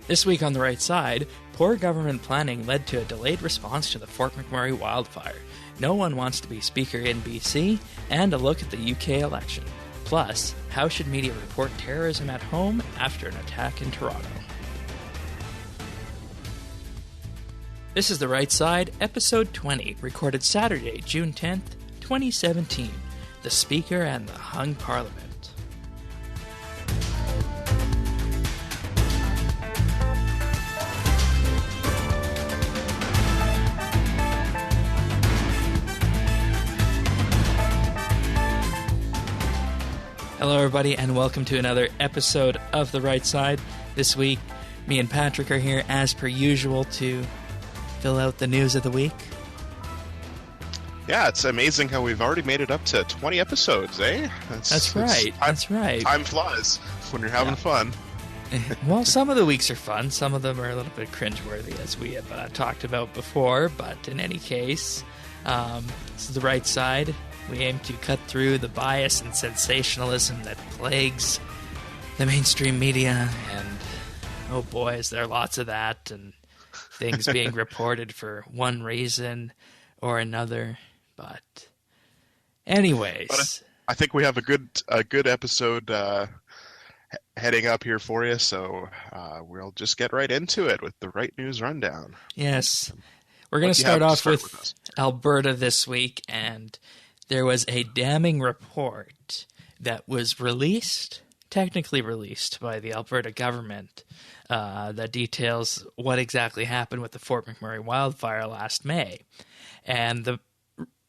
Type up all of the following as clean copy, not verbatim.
This week on The Right Side, poor government planning led to a delayed response to the Fort McMurray wildfire. No one wants to be Speaker in BC, and a look at the UK election. Plus, how should media report terrorism at home after an attack in Toronto? This is The Right Side, Episode 20, recorded Saturday, June 10th, 2017. The Speaker and the Hung Parliament. Hello, everybody, and welcome to another episode of The Right Side. This week, me and Patrick are here, as per usual, to fill out the news of the week. Yeah, it's amazing how we've already made it up to 20 episodes, eh? That's right. Time flies when you're having fun. Well, some of the weeks are fun. Some of them are a little bit cringeworthy, as we have talked about before. But in any case, this is The Right Side. We aim to cut through the bias and sensationalism that plagues the mainstream media, and oh boy, is there lots of that, and things being reported for one reason or another. But anyways, I think we have a good episode heading up here for you, so we'll just get right into it with the Right News Rundown. Yes, we're going to start off with Alberta this week, and there was a damning report that was technically released by the Alberta government that details what exactly happened with the Fort McMurray wildfire last May. And the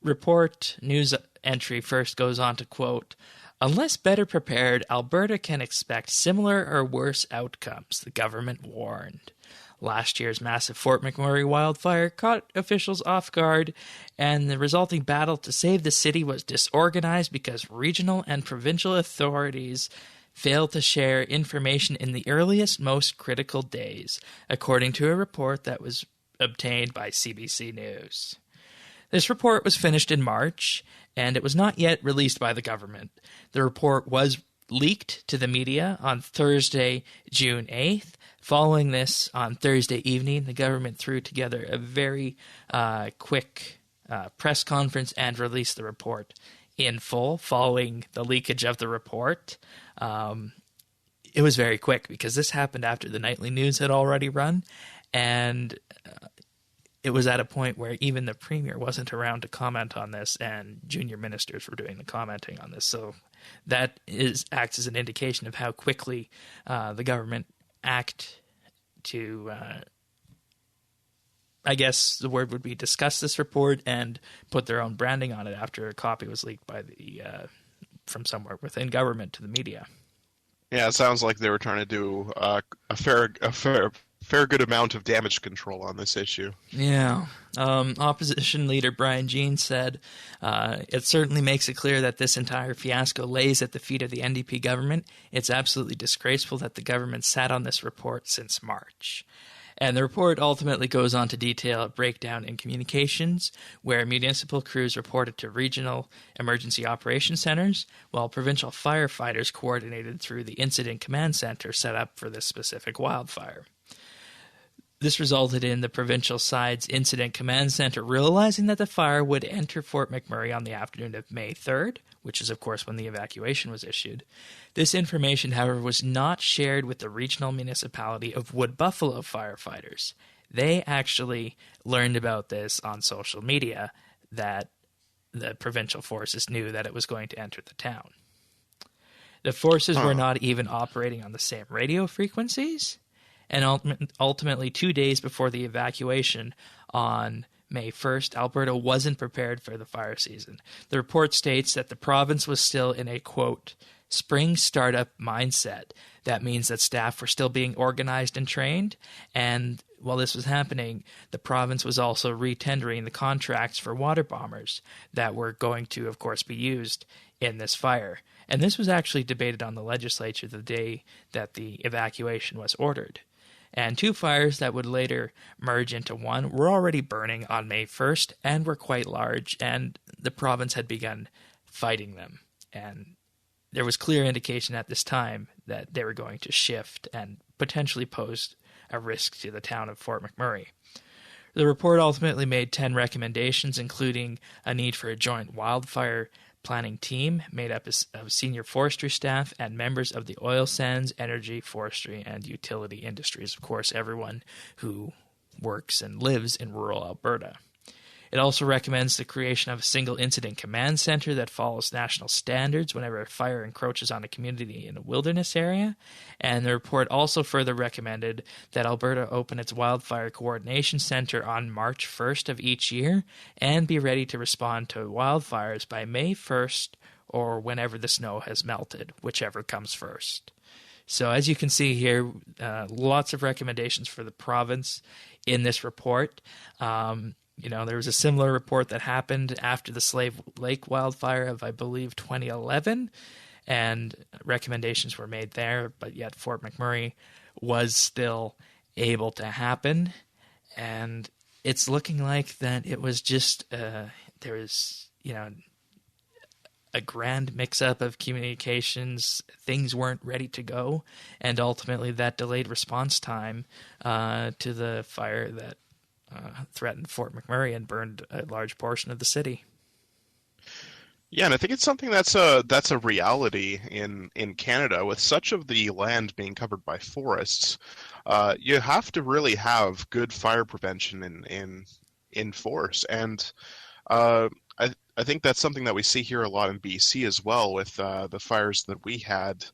report news entry first goes on to quote, "Unless better prepared, Alberta can expect similar or worse outcomes," the government warned. Last year's massive Fort McMurray wildfire caught officials off guard, and the resulting battle to save the city was disorganized because regional and provincial authorities failed to share information in the earliest, most critical days, according to a report that was obtained by CBC News. This report was finished in March, and it was not yet released by the government. The report was leaked to the media on Thursday, June 8th. Following this, on Thursday evening, the government threw together a very quick press conference and released the report in full. Following the leakage of the report, it was very quick because this happened after the nightly news had already run, and it was at a point where even the premier wasn't around to comment on this, and junior ministers were doing the commenting on this. So that acts as an indication of how quickly the government act to, I guess the word would be, discuss this report and put their own branding on it after a copy was leaked by from somewhere within government to the media. Yeah, it sounds like they were trying to do a fair good amount of damage control on this issue. Yeah. Opposition leader Brian Jean said, "It certainly makes it clear that this entire fiasco lays at the feet of the NDP government. It's absolutely disgraceful that the government sat on this report since March." And the report ultimately goes on to detail a breakdown in communications, where municipal crews reported to regional emergency operation centers, while provincial firefighters coordinated through the incident command center set up for this specific wildfire. This resulted in the provincial side's incident command center realizing that the fire would enter Fort McMurray on the afternoon of May 3rd, which is, of course, when the evacuation was issued. This information, however, was not shared with the regional municipality of Wood Buffalo firefighters. They actually learned about this on social media, that the provincial forces knew that it was going to enter the town. The forces were not even operating on the same radio frequencies. And ultimately, 2 days before the evacuation on May 1st, Alberta wasn't prepared for the fire season. The report states that the province was still in a, quote, spring startup mindset. That means that staff were still being organized and trained, and while this was happening, the province was also re-tendering the contracts for water bombers that were going to, of course, be used in this fire. And this was actually debated on the legislature the day that the evacuation was ordered. And two fires that would later merge into one were already burning on May 1st and were quite large, and the province had begun fighting them. And there was clear indication at this time that they were going to shift and potentially pose a risk to the town of Fort McMurray. The report ultimately made 10 recommendations, including a need for a joint wildfire planning team made up of senior forestry staff and members of the oil sands, energy, forestry, and utility industries. Of course, everyone who works and lives in rural Alberta. It also recommends the creation of a single incident command center that follows national standards whenever a fire encroaches on a community in a wilderness area. And the report also further recommended that Alberta open its wildfire coordination center on March 1st of each year and be ready to respond to wildfires by May 1st or whenever the snow has melted, whichever comes first. So as you can see here, lots of recommendations for the province in this report. There was a similar report that happened after the Slave Lake wildfire of, I believe, 2011, and recommendations were made there, but yet Fort McMurray was still able to happen, and it's looking like that it was just, there was, a grand mix-up of communications. Things weren't ready to go, and ultimately that delayed response time to the fire that threatened Fort McMurray and burned a large portion of the city. Yeah, and I think it's something that's a reality in Canada, with such of the land being covered by forests. You have to really have good fire prevention in force, and I think that's something that we see here a lot in BC as well, with the fires that we had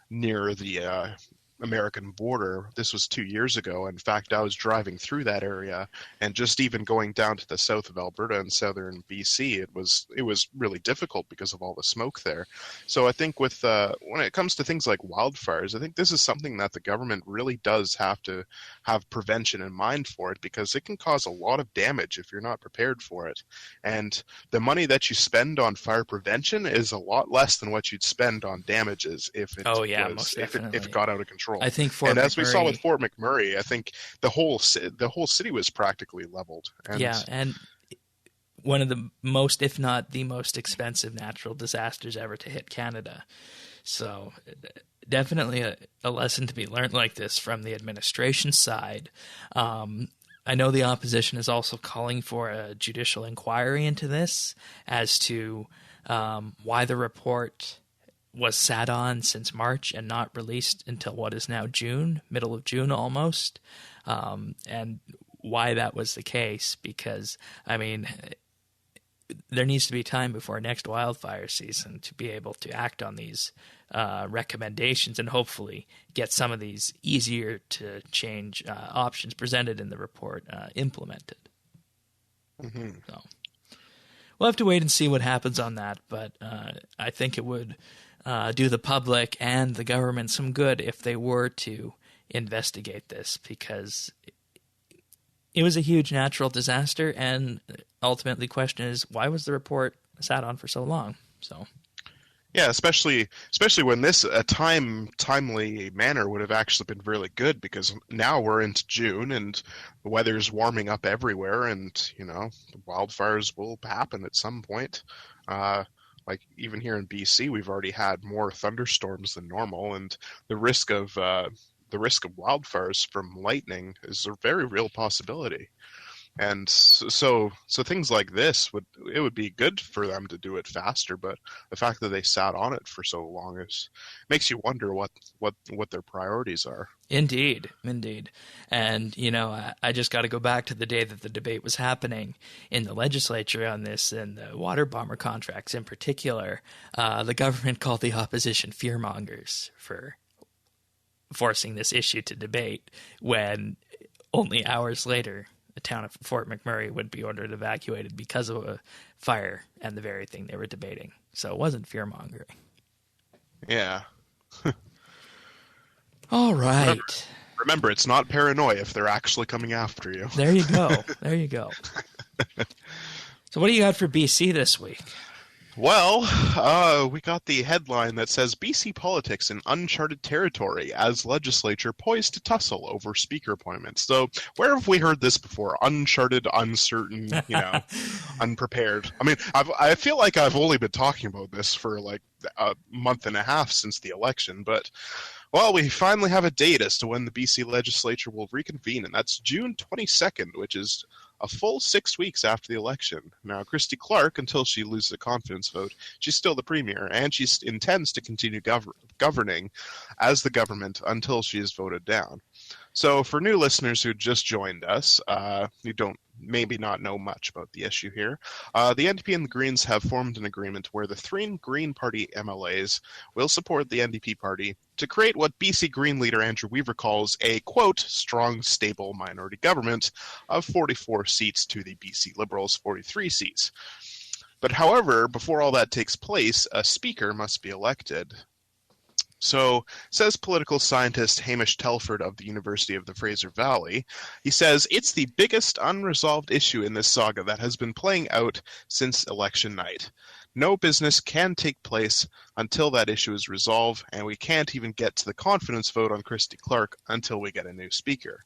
near the American border. This was 2 years ago. In fact, I was driving through that area, and just even going down to the south of Alberta and southern BC, it was really difficult because of all the smoke there. So I think with when it comes to things like wildfires, I think this is something that the government really does have to have prevention in mind for it, because it can cause a lot of damage if you're not prepared for it. And the money that you spend on fire prevention is a lot less than what you'd spend on damages if it got out of control. I think as we saw with Fort McMurray, I think the whole city was practically leveled. And one of the most, if not the most expensive natural disasters ever to hit Canada. So definitely a lesson to be learned like this from the administration side. I know the opposition is also calling for a judicial inquiry into this as to why the report was sat on since March and not released until what is now June, middle of June almost, and why that was the case. Because, there needs to be time before next wildfire season to be able to act on these recommendations and hopefully get some of these easier to change options presented in the report implemented. Mm-hmm. So we'll have to wait and see what happens on that, but I think it would do the public and the government some good if they were to investigate this, because it was a huge natural disaster, and ultimately the question is, why was the report sat on for so long? So yeah, especially when this timely manner would have actually been really good, because now we're into June and the weather's warming up everywhere, and the wildfires will happen at some point. Like even here in BC, we've already had more thunderstorms than normal, and the risk of wildfires from lightning is a very real possibility. And so things like this would be good for them to do it faster, but the fact that they sat on it for so long makes you wonder what their priorities are. Indeed. And, I just got to go back to the day that the debate was happening in the legislature on this, and the water bomber contracts in particular. The government called the opposition fearmongers for forcing this issue to debate, when only hours later the town of Fort McMurray would be ordered evacuated because of a fire and the very thing they were debating. So it wasn't fear-mongering. Yeah. All right. Remember, it's not paranoia if they're actually coming after you. There you go. So what do you got for BC this week? Well, we got the headline that says BC politics in uncharted territory as legislature poised to tussle over speaker appointments. So where have we heard this before? Uncharted, uncertain, unprepared. I feel like I've only been talking about this for like a month and a half since the election, but Well, we finally have a date as to when the BC legislature will reconvene, and that's June 22nd, which is a full 6 weeks after the election. Now, Christy Clark, until she loses a confidence vote, she's still the premier, and she intends to continue governing as the government until she is voted down. So, for new listeners who just joined us, who don't maybe not know much about the issue here, the NDP and the Greens have formed an agreement where the three Green Party MLAs will support the NDP party to create what BC Green leader Andrew Weaver calls a, quote, strong, stable minority government of 44 seats to the BC Liberals' 43 seats. But however, before all that takes place, a speaker must be elected. So, says political scientist Hamish Telford of the University of the Fraser Valley, he says, it's the biggest unresolved issue in this saga that has been playing out since election night. No business can take place until that issue is resolved, and we can't even get to the confidence vote on Christy Clark until we get a new speaker.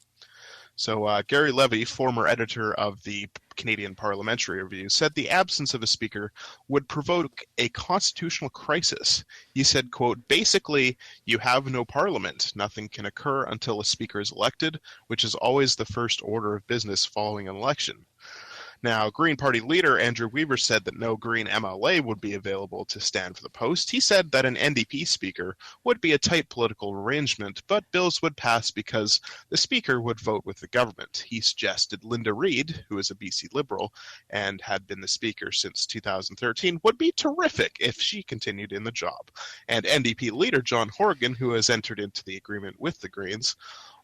So Gary Levy, former editor of the Canadian Parliamentary Review, said the absence of a speaker would provoke a constitutional crisis. He said, quote, basically, you have no parliament. Nothing can occur until a speaker is elected, which is always the first order of business following an election. Now, Green Party leader Andrew Weaver said that no Green MLA would be available to stand for the post. He said that an NDP speaker would be a tight political arrangement, but bills would pass because the speaker would vote with the government. He suggested Linda Reid, who is a BC Liberal and had been the speaker since 2013, would be terrific if she continued in the job. And NDP leader John Horgan, who has entered into the agreement with the Greens,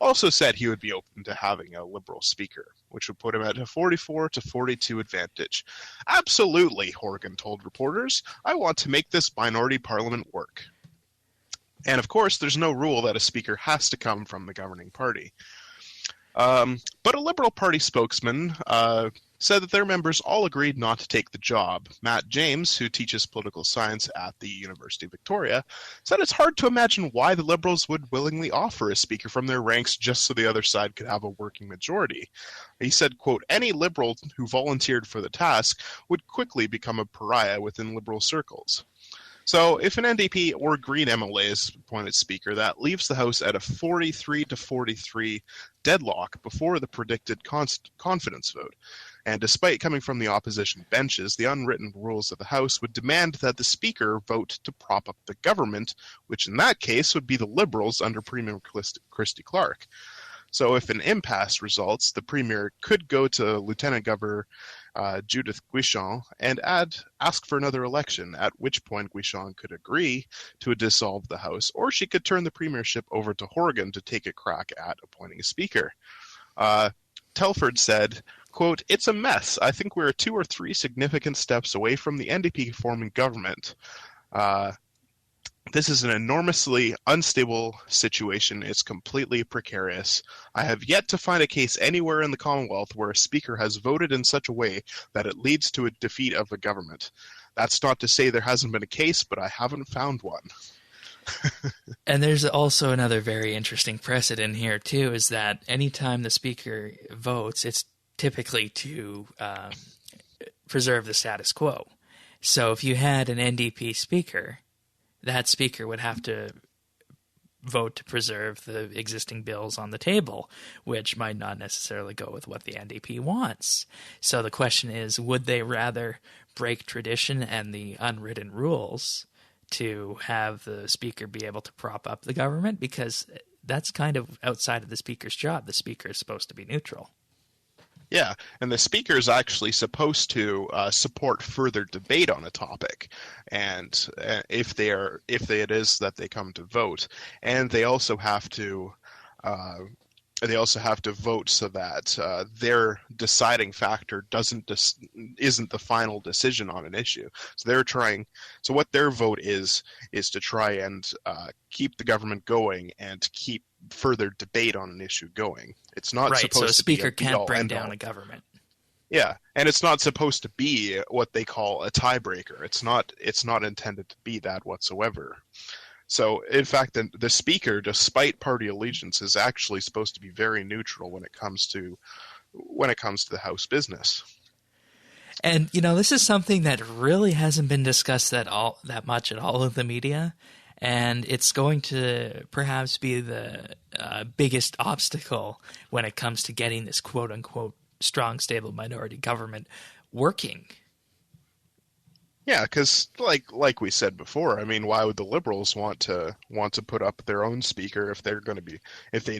also said he would be open to having a Liberal speaker, which would put him at a 44 to 42 advantage. Absolutely, Horgan told reporters. I want to make this minority parliament work. And of course, there's no rule that a speaker has to come from the governing party. But a Liberal Party spokesman said that their members all agreed not to take the job. Matt James, who teaches political science at the University of Victoria, said it's hard to imagine why the Liberals would willingly offer a speaker from their ranks just so the other side could have a working majority. He said, quote, any Liberal who volunteered for the task would quickly become a pariah within Liberal circles. So if an NDP or Green MLA is appointed speaker, that leaves the House at a 43 to 43 deadlock before the predicted confidence vote. And despite coming from the opposition benches, the unwritten rules of the House would demand that the Speaker vote to prop up the government, which in that case would be the Liberals under Premier Christy Clark. So if an impasse results, the Premier could go to Lieutenant Governor Judith Guichon and ask for another election, at which point Guichon could agree to dissolve the House, or she could turn the premiership over to Horgan to take a crack at appointing a Speaker. Telford said, quote, it's a mess. I think we're 2 or 3 significant steps away from the NDP forming government. This is an enormously unstable situation. It's completely precarious. I have yet to find a case anywhere in the Commonwealth where a speaker has voted in such a way that it leads to a defeat of the government. That's not to say there hasn't been a case, but I haven't found one. And there's also another very interesting precedent here, too, is that anytime the speaker votes, it's typically to preserve the status quo. So if you had an NDP speaker, that speaker would have to vote to preserve the existing bills on the table, which might not necessarily go with what the NDP wants. So the question is, would they rather break tradition and the unwritten rules to have the speaker be able to prop up the government? Because that's kind of outside of the speaker's job. The speaker is supposed to be neutral. Yeah, and the speaker is actually supposed to support further debate on a topic, and if it is that they come to vote, and they also have to vote so that their deciding factor isn't the final decision on an issue. So what their vote is to try and keep the government going and keep further debate on an issue going. It's not right, supposed so a speaker to be can't bring down a government. Yeah, and it's not supposed to be what they call a tiebreaker. It's not intended to be that whatsoever. So, in fact, the speaker, despite party allegiance, is actually supposed to be very neutral when it comes to the House business. And this is something that really hasn't been discussed that much at all in the media, And it's going to perhaps be the biggest obstacle when it comes to getting this quote-unquote strong, stable minority government working. Yeah, because like we said before, I mean, why would the Liberals want to put up their own speaker if they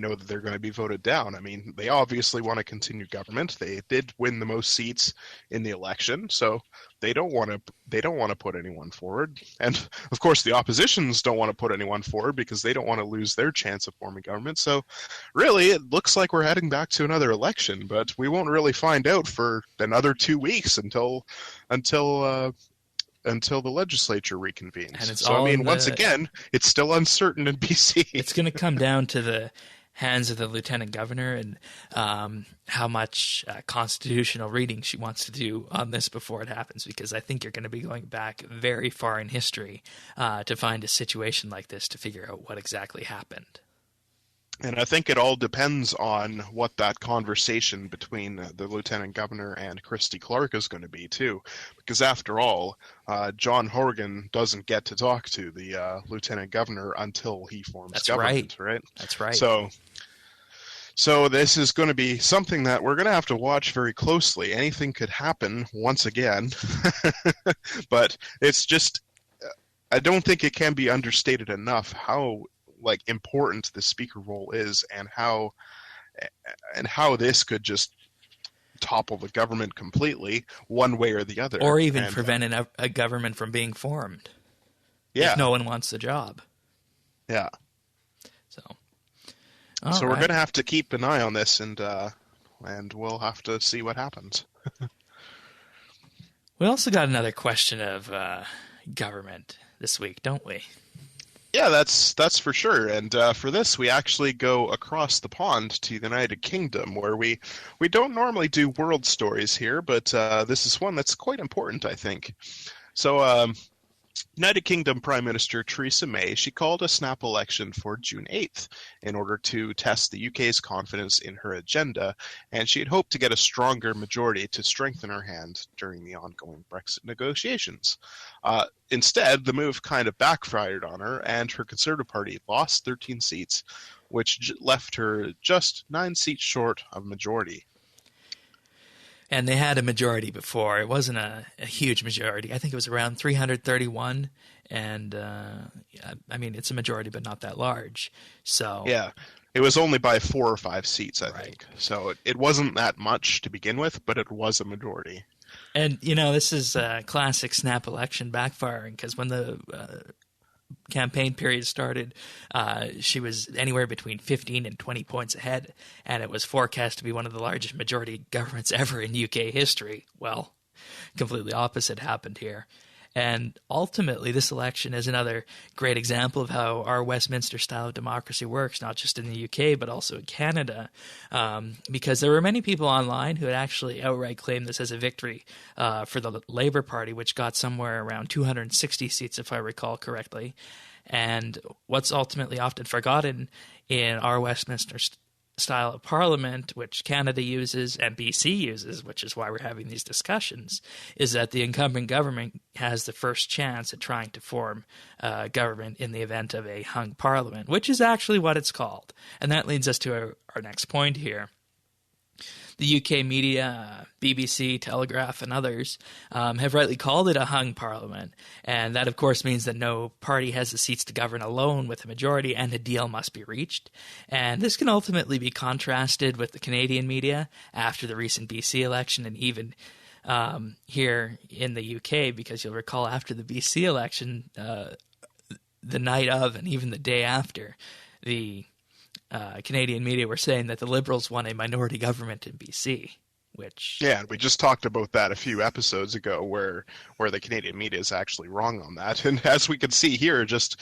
know that they're going to be voted down? I mean, they obviously want to continue government. They did win the most seats in the election, so they don't want to put anyone forward. And of course, the oppositions don't want to put anyone forward because they don't want to lose their chance of forming government. So, really, it looks like we're heading back to another election, but we won't really find out for another 2 weeks until the legislature reconvenes. And it's so, I mean, once again, it's still uncertain in BC. It's going to come down to the hands of the lieutenant governor and how much constitutional reading she wants to do on this before it happens, because I think you're going to be going back very far in history to find a situation like this to figure out what exactly happened. And I think it all depends on what that conversation between the lieutenant governor and Christy Clark is going to be, too. Because after all, John Horgan doesn't get to talk to the lieutenant governor until he forms government, right? That's right. So this is going to be something that we're going to have to watch very closely. Anything could happen once again. But it's just, I don't think it can be understated enough how important the speaker role is, and how this could just topple the government completely one way or the other, or even prevent a government from being formed. If no one wants the job. Yeah. So we're going to have to keep an eye on this, and we'll have to see what happens. We also got another question of government this week, don't we? Yeah, that's for sure. And for this, we actually go across the pond to the United Kingdom, where we don't normally do world stories here, but this is one that's quite important, I think. So, United Kingdom Prime Minister Theresa May, she called a snap election for June 8th in order to test the UK's confidence in her agenda, and she had hoped to get a stronger majority to strengthen her hand during the ongoing Brexit negotiations. Instead, the move kind of backfired on her, and her Conservative Party lost 13 seats, which left her just 9 seats short of majority. And they had a majority before. It wasn't a huge majority. I think it was around 331. And, I mean, it's a majority, but not that large. So yeah, it was only by 4 or 5 seats, I think. So it wasn't that much to begin with, but it was a majority. And, this is a classic snap election backfiring, because when the campaign period started, she was anywhere between 15 and 20 points ahead, and it was forecast to be one of the largest majority governments ever in UK history. Well, completely opposite happened here. And ultimately, this election is another great example of how our Westminster style of democracy works, not just in the UK, but also in Canada, because there were many people online who had actually outright claimed this as a victory for the Labour Party, which got somewhere around 260 seats, if I recall correctly. And what's ultimately often forgotten in our Westminster style of parliament, which Canada uses and BC uses, which is why we're having these discussions, is that the incumbent government has the first chance at trying to form government in the event of a hung parliament, which is actually what it's called. And that leads us to our next point here. The UK media, BBC, Telegraph, and others have rightly called it a hung parliament. And that, of course, means that no party has the seats to govern alone with a majority, and a deal must be reached. And this can ultimately be contrasted with the Canadian media after the recent BC election, and even here in the UK, because you'll recall after the BC election, the night of and even the day after, the Canadian media were saying that the Liberals won a minority government in BC, which... Yeah, we just talked about that a few episodes ago, where the Canadian media is actually wrong on that. And as we can see here, just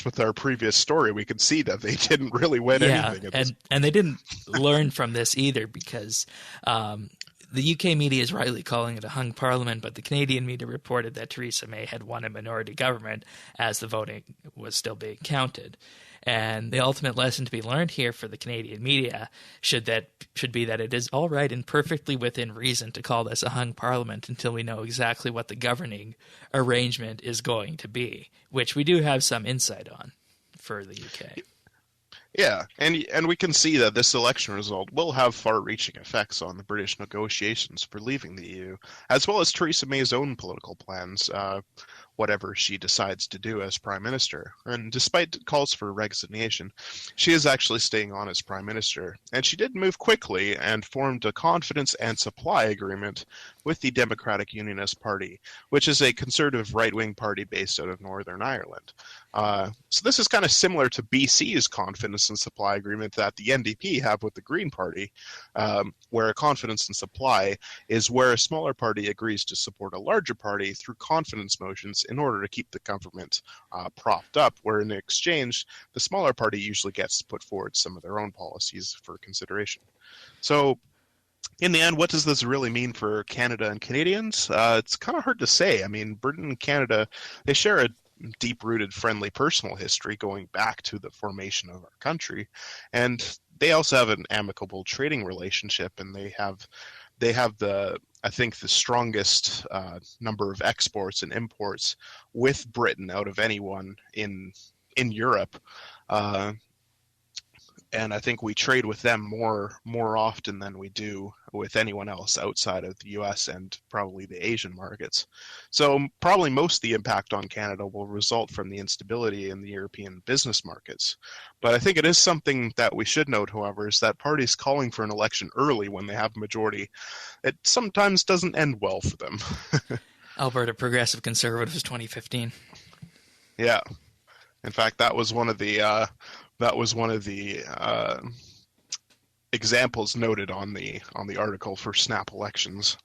with our previous story, we can see that they didn't really win anything. And they didn't learn from this either, because the UK media is rightly calling it a hung parliament, but the Canadian media reported that Theresa May had won a minority government as the voting was still being counted. And the ultimate lesson to be learned here for the Canadian media should be that it is all right and perfectly within reason to call this a hung parliament until we know exactly what the governing arrangement is going to be, which we do have some insight on for the UK. Yeah, and we can see that this election result will have far-reaching effects on the British negotiations for leaving the EU, as well as Theresa May's own political plans, whatever she decides to do as Prime Minister. And despite calls for resignation, she is actually staying on as Prime Minister. And she did move quickly and formed a confidence and supply agreement with the Democratic Unionist Party, which is a conservative right-wing party based out of Northern Ireland. So this is kind of similar to BC's confidence and supply agreement that the NDP have with the Green Party, where a confidence and supply is where a smaller party agrees to support a larger party through confidence motions in order to keep the government propped up, where in exchange, the smaller party usually gets to put forward some of their own policies for consideration. So in the end, what does this really mean for Canada and Canadians? It's kind of hard to say. I mean, Britain and Canada, they share a deep-rooted friendly personal history going back to the formation of our country, and they also have an amicable trading relationship, and they have the, I think, the strongest number of exports and imports with Britain out of anyone in Europe. And I think we trade with them more often than we do with anyone else outside of the US and probably the Asian markets. So probably most of the impact on Canada will result from the instability in the European business markets. But I think it is something that we should note, however, is that parties calling for an election early when they have a majority, it sometimes doesn't end well for them. Alberta Progressive Conservatives 2015. Yeah. In fact, that was one of the examples noted on the article for snap elections.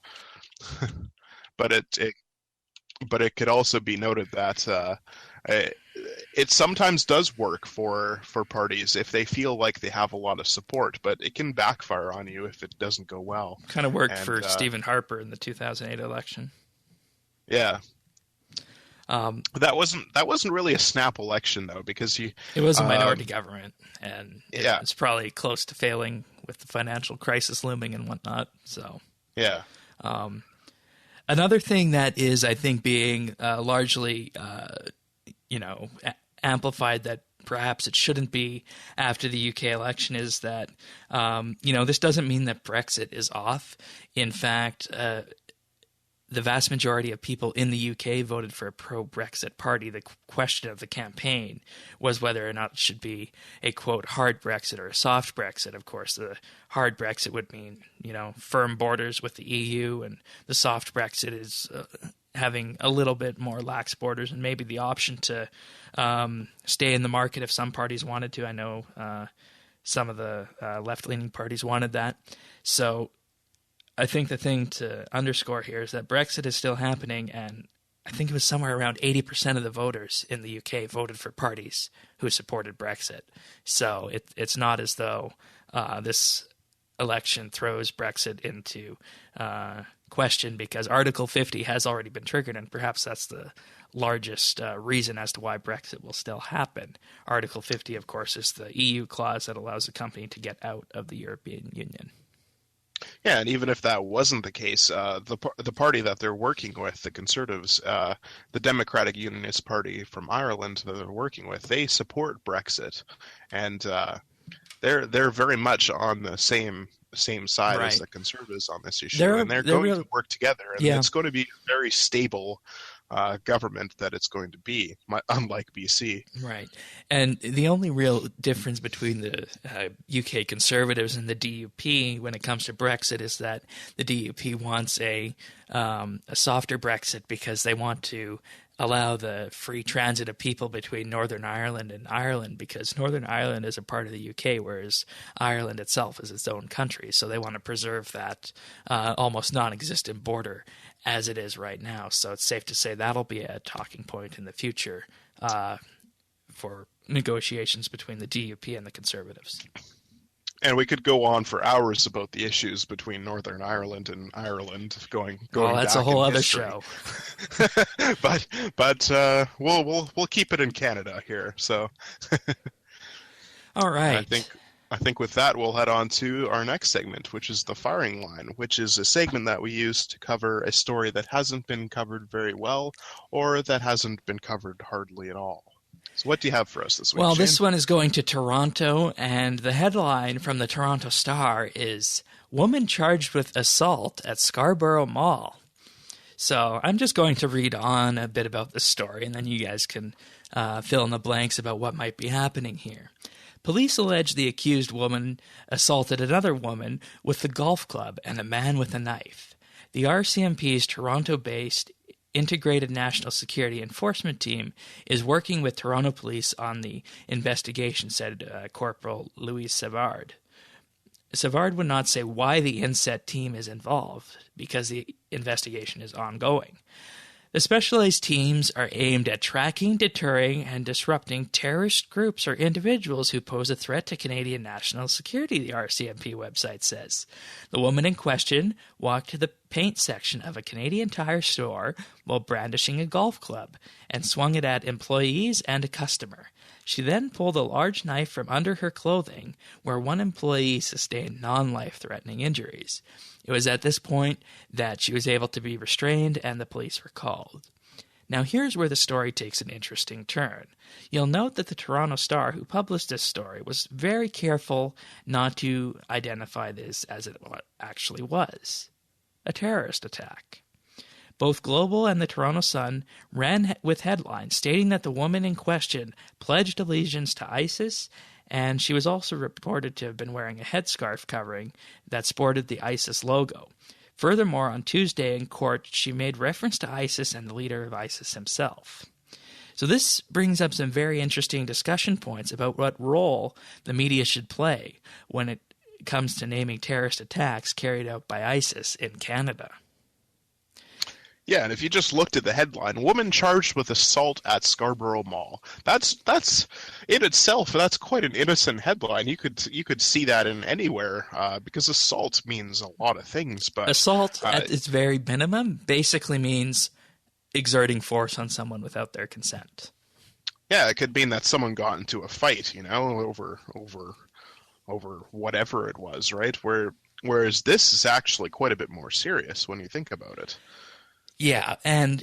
But it could also be noted that it sometimes does work for parties if they feel like they have a lot of support, but it can backfire on you if it doesn't go well. Kind of worked for Stephen Harper in the 2008 election. Yeah. That wasn't really a snap election though, because it was a minority government, and yeah, it's probably close to failing with the financial crisis looming and whatnot. So yeah. Another thing that is, I think, being largely amplified that perhaps it shouldn't be after the UK election is that this doesn't mean that Brexit is off. In fact, the vast majority of people in the UK voted for a pro-Brexit party. The question of the campaign was whether or not it should be a, quote, hard Brexit or a soft Brexit. Of course, the hard Brexit would mean, firm borders with the EU, and the soft Brexit is having a little bit more lax borders and maybe the option to stay in the market if some parties wanted to. I know some of the left-leaning parties wanted that. So I think the thing to underscore here is that Brexit is still happening, and I think it was somewhere around 80% of the voters in the UK voted for parties who supported Brexit. So it's not as though this election throws Brexit into question, because Article 50 has already been triggered, and perhaps that's the largest reason as to why Brexit will still happen. Article 50, of course, is the EU clause that allows a company to get out of the European Union. Yeah, and even if that wasn't the case, the party that they're working with, the Conservatives, the Democratic Unionist Party from Ireland that they're working with, they support Brexit, and they're very much on the same side as the Conservatives on this issue, and they're going to work together, and it's going to be a very stable government that it's going to be, unlike BC. Right. And the only real difference between the UK Conservatives and the DUP when it comes to Brexit is that the DUP wants a softer Brexit because they want to allow the free transit of people between Northern Ireland and Ireland, because Northern Ireland is a part of the UK, whereas Ireland itself is its own country. So they want to preserve that almost non-existent border as it is right now. So it's safe to say that'll be a talking point in the future for negotiations between the DUP and the Conservatives. And we could go on for hours about the issues between Northern Ireland and Ireland going that's back a whole other history. show. but we'll keep it in Canada here. So All And right. I think with that we'll head on to our next segment, which is the firing line, which is a segment that we use to cover a story that hasn't been covered very well or that hasn't been covered hardly at all. So what do you have for us this week, Well, Shane? this one is going to Toronto, and the headline from the Toronto Star is Woman Charged with Assault at Scarborough Mall. So I'm just going to read on a bit about this story, and then you guys can fill in the blanks about what might be happening here. Police allege the accused woman assaulted another woman with the golf club and a man with a knife. The RCMP's Toronto-based Integrated National Security Enforcement Team is working with Toronto Police on the investigation, said Corporal Louis Savard. Savard would not say why the INSET team is involved, because the investigation is ongoing. The specialized teams are aimed at tracking, deterring, and disrupting terrorist groups or individuals who pose a threat to Canadian national security, the RCMP website says. The woman in question walked to the paint section of a Canadian Tire store while brandishing a golf club and swung it at employees and a customer. She then pulled a large knife from under her clothing, where one employee sustained non-life-threatening injuries. It was at this point that she was able to be restrained and the police were called. Now here's where the story takes an interesting turn. You'll note that the Toronto Star, who published this story, was very careful not to identify this as it actually was, a terrorist attack. Both Global and the Toronto Sun ran with headlines stating that the woman in question pledged allegiance to ISIS, and she was also reported to have been wearing a headscarf covering that sported the ISIS logo. Furthermore, on Tuesday in court, she made reference to ISIS and the leader of ISIS himself. So this brings up some very interesting discussion points about what role the media should play when it comes to naming terrorist attacks carried out by ISIS in Canada. Yeah, and if you just looked at the headline, "Woman charged with assault at Scarborough Mall," that's in itself that's quite an innocent headline. You could see that in anywhere because assault means a lot of things. But Assault, at its very minimum, basically means exerting force on someone without their consent. yeah, it could mean that someone got into a fight, over whatever it was, right? Whereas this is actually quite a bit more serious when you think about it. Yeah, and,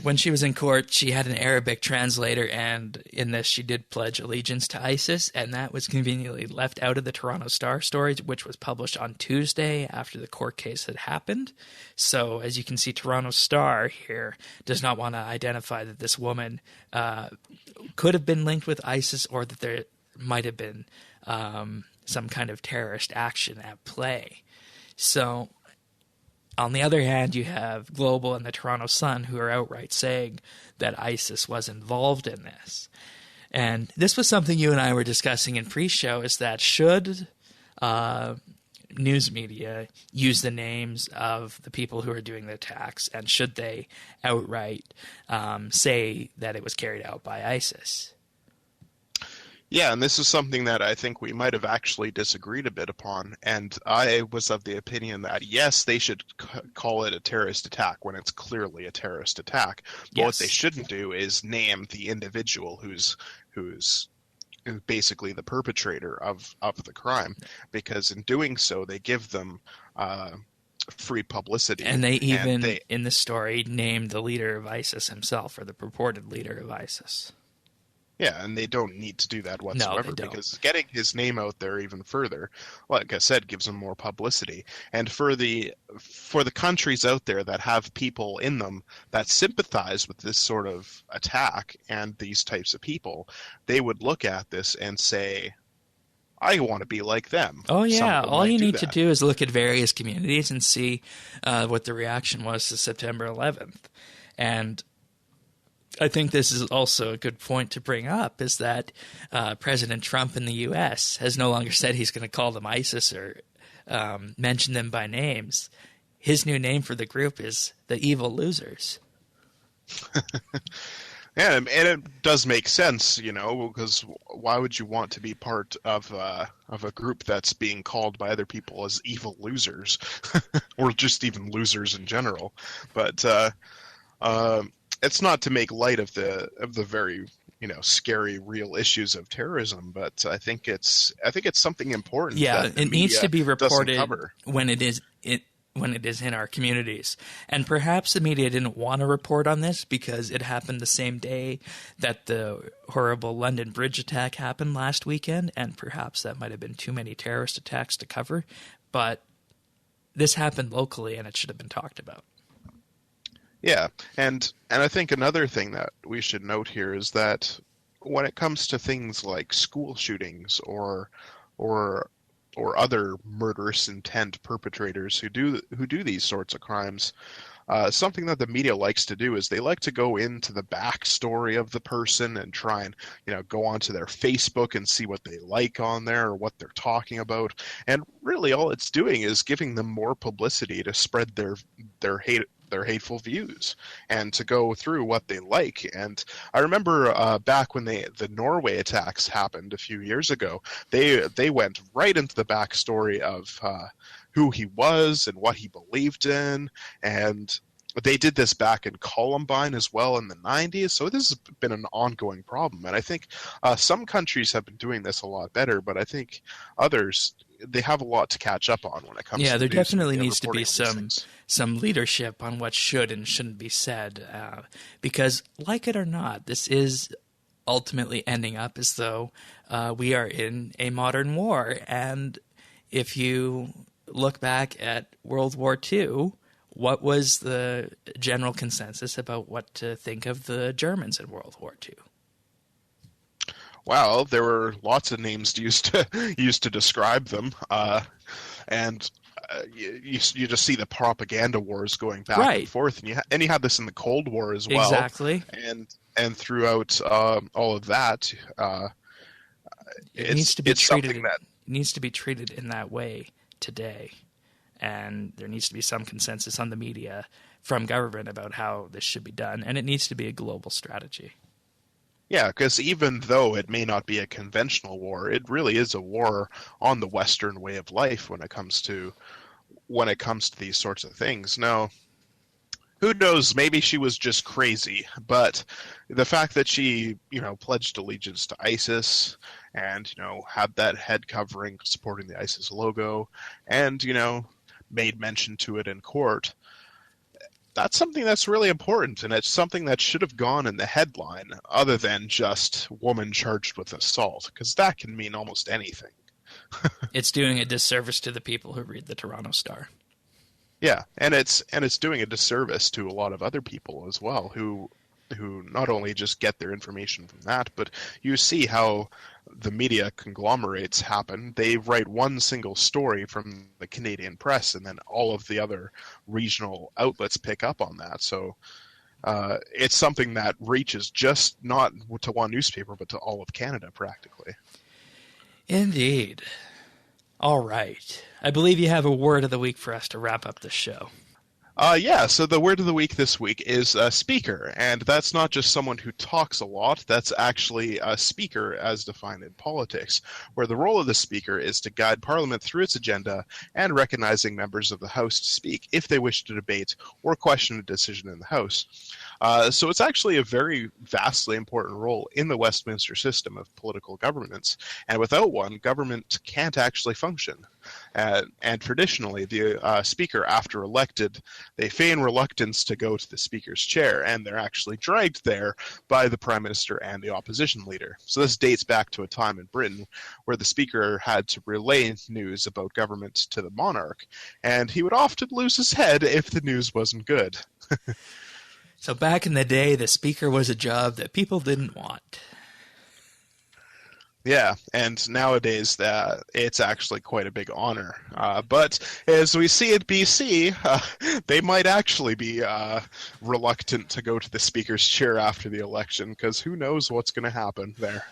when she was in court, she had an Arabic translator, and in this she did pledge allegiance to ISIS, and that was conveniently left out of the Toronto Star story, which was published on Tuesday after the court case had happened. So, as you can see, Toronto Star here does not want to identify that this woman could have been linked with ISIS or that there might have been some kind of terrorist action at play. So, on the other hand, you have Global and the Toronto Sun who are outright saying that ISIS was involved in this. And this was something you and I were discussing in pre-show, is that should news media use the names of the people who are doing the attacks, and should they outright say that it was carried out by ISIS? Yeah, and this is something that I think we might have actually disagreed a bit upon, and I was of the opinion that, yes, they should call it a terrorist attack when it's clearly a terrorist attack, but what they shouldn't do is name the individual who's basically the perpetrator of the crime, because in doing so, they give them free publicity. And they even, in the story, named the leader of ISIS himself, or the purported leader of ISIS. Yeah, and they don't need to do that whatsoever, because getting his name out there even further, like I said, gives him more publicity. And for the countries out there that have people in them that sympathize with this sort of attack and these types of people, they would look at this and say, I want to be like them. Oh, yeah. All you need to do is look at various communities and see what the reaction was to September 11th. And I think this is also a good point to bring up, is that President Trump in the U.S. has no longer said he's going to call them ISIS or mention them by names. His new name for the group is the Evil Losers. Yeah, and it does make sense, because why would you want to be part of a group that's being called by other people as evil losers, or just even losers in general? But it's not to make light of the very scary real issues of terrorism, but I think it's something important. Yeah, that the it needs to be media doesn't reported cover. when it is in our communities. And perhaps the media didn't want to report on this because it happened the same day that the horrible London Bridge attack happened last weekend, and perhaps that might have been too many terrorist attacks to cover. But this happened locally, and it should have been talked about. Yeah, and I think another thing that we should note here is that when it comes to things like school shootings or other murderous intent perpetrators who do these sorts of crimes, something that the media likes to do is they like to go into the backstory of the person and try and go onto their Facebook and see what they like on there or what they're talking about. And really, all it's doing is giving them more publicity to spread their hateful views and to go through what they like. And I remember back when the Norway attacks happened a few years ago, they went right into the backstory of who he was and what he believed in, and they did this back in Columbine as well in the 90s, so this has been an ongoing problem. And I think some countries have been doing this a lot better, but I think others, they have a lot to catch up on when it comes to there news definitely media needs to be reporting some leadership on what should and shouldn't be said, because like it or not, this is ultimately ending up as though we are in a modern war. And if you look back at World War II, what was the general consensus about what to think of the Germans in World War II? Well, there were lots of names used to describe them, and you just see the propaganda wars going back and forth, and you had this in the Cold War as well, exactly, and throughout all of that, it needs to be treated in that way today, and there needs to be some consensus on the media from government about how this should be done, and it needs to be a global strategy. Yeah, because even though it may not be a conventional war, it really is a war on the Western way of life when it comes to these sorts of things. Now, who knows? Maybe she was just crazy, but the fact that she, pledged allegiance to ISIS and, had that head covering supporting the ISIS logo and, made mention to it in court, that's something that's really important, and it's something that should have gone in the headline other than just woman charged with assault, because that can mean almost anything. It's doing a disservice to the people who read the Toronto Star. Yeah, and it's doing a disservice to a lot of other people as well who not only just get their information from that, but you see how the media conglomerates happen. They write one single story from the Canadian press, and then all of the other regional outlets pick up on that. So it's something that reaches just not to one newspaper, but to all of Canada practically. Indeed. All right. I believe you have a word of the week for us to wrap up the show. So the word of the week this week is speaker, and that's not just someone who talks a lot, that's actually a speaker as defined in politics, where the role of the speaker is to guide Parliament through its agenda and recognizing members of the House to speak if they wish to debate or question a decision in the House. So it's actually a very vastly important role in the Westminster system of political governance, and without one, government can't actually function. And traditionally, the speaker, after elected, they feign reluctance to go to the speaker's chair, and they're actually dragged there by the prime minister and the opposition leader. So this dates back to a time in Britain where the speaker had to relay news about government to the monarch, and he would often lose his head if the news wasn't good. So back in the day, the speaker was a job that people didn't want. Yeah, and nowadays it's actually quite a big honor. But as we see at BC, they might actually be reluctant to go to the speaker's chair after the election, because who knows what's going to happen there.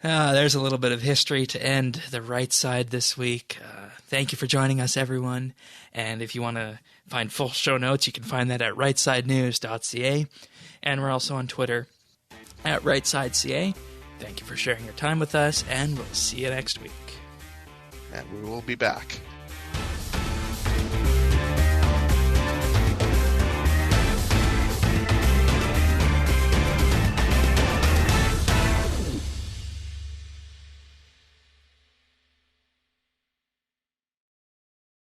There's a little bit of history to end the right side this week. Thank you for joining us, everyone. And if you want to find full show notes, you can find that at rightsidenews.ca. And we're also on Twitter at rightsideca. Thank you for sharing your time with us, and we'll see you next week. And we will be back.